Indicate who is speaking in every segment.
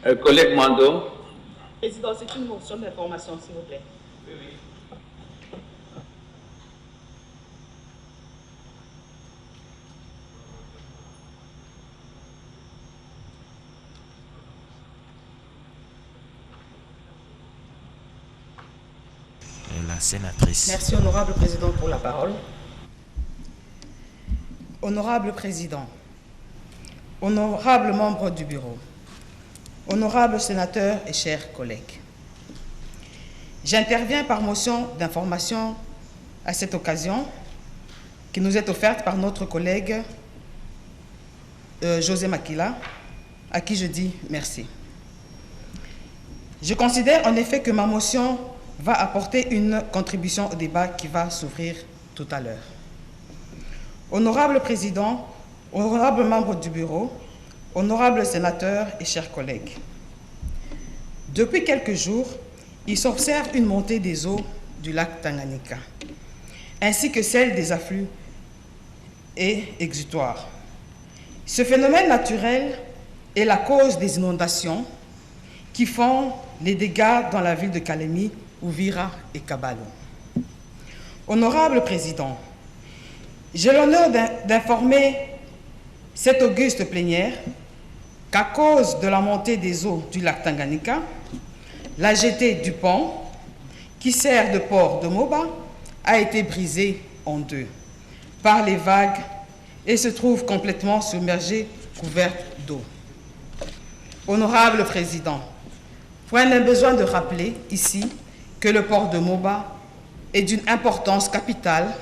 Speaker 1: Collègue Mando.
Speaker 2: Président, c'est une motion d'information, s'il vous plaît.
Speaker 3: La sénatrice.
Speaker 2: Merci, honorable président, pour la parole. Honorable président, honorable membre du bureau, honorables sénateurs et chers collègues, j'interviens par motion d'information à cette occasion qui nous est offerte par notre collègue José Makila, à qui je dis merci. Je considère en effet que ma motion va apporter une contribution au débat qui va s'ouvrir tout à l'heure. Honorable président, honorables membres du bureau, honorables sénateurs et chers collègues, depuis quelques jours, il s'observe une montée des eaux du lac Tanganyika, ainsi que celle des afflux et exutoires. Ce phénomène naturel est la cause des inondations qui font les dégâts dans la ville de Kalemi, Uvira et Kabalo. Honorable président, j'ai l'honneur d'informer cette auguste plénière qu'à cause de la montée des eaux du lac Tanganyika, la jetée du pont, qui sert de port de Moba, a été brisée en deux par les vagues et se trouve complètement submergée, couverte d'eau. Honorable président, point n'est besoin de rappeler ici que le port de Moba est d'une importance capitale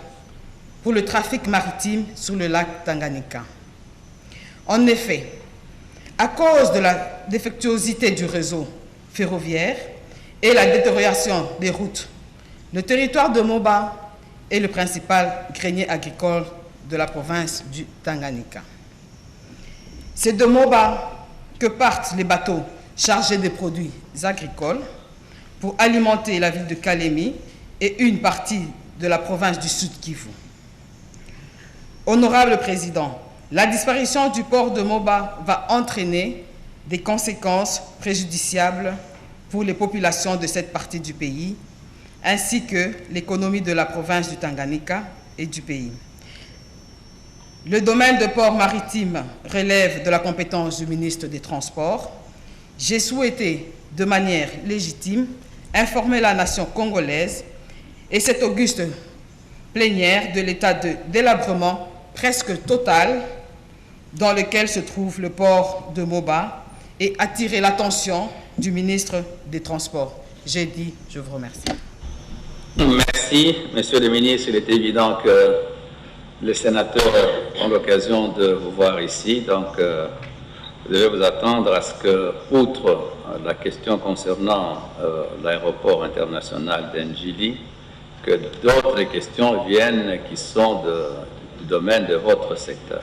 Speaker 2: pour le trafic maritime sur le lac Tanganyika. En effet, à cause de la défectuosité du réseau ferroviaire et la détérioration des routes, le territoire de Moba est le principal grenier agricole de la province du Tanganyika. C'est de Moba que partent les bateaux chargés de produits agricoles pour alimenter la ville de Kalemi et une partie de la province du Sud Kivu. Honorable président, la disparition du port de Moba va entraîner des conséquences préjudiciables pour les populations de cette partie du pays, ainsi que l'économie de la province du Tanganyika et du pays. Le domaine de port maritime relève de la compétence du ministre des Transports. J'ai souhaité, de manière légitime, informer la nation congolaise et cette auguste plénière de l'état de délabrement presque total dans lequel se trouve le port de Moba et attirer l'attention du ministre des Transports. J'ai dit, je vous remercie.
Speaker 1: Merci, monsieur le ministre. Il est évident que les sénateurs ont l'occasion de vous voir ici, donc vous devez vous attendre à ce que, outre la question concernant l'aéroport international d'Ndjili, que d'autres questions viennent qui sont du domaine de votre secteur.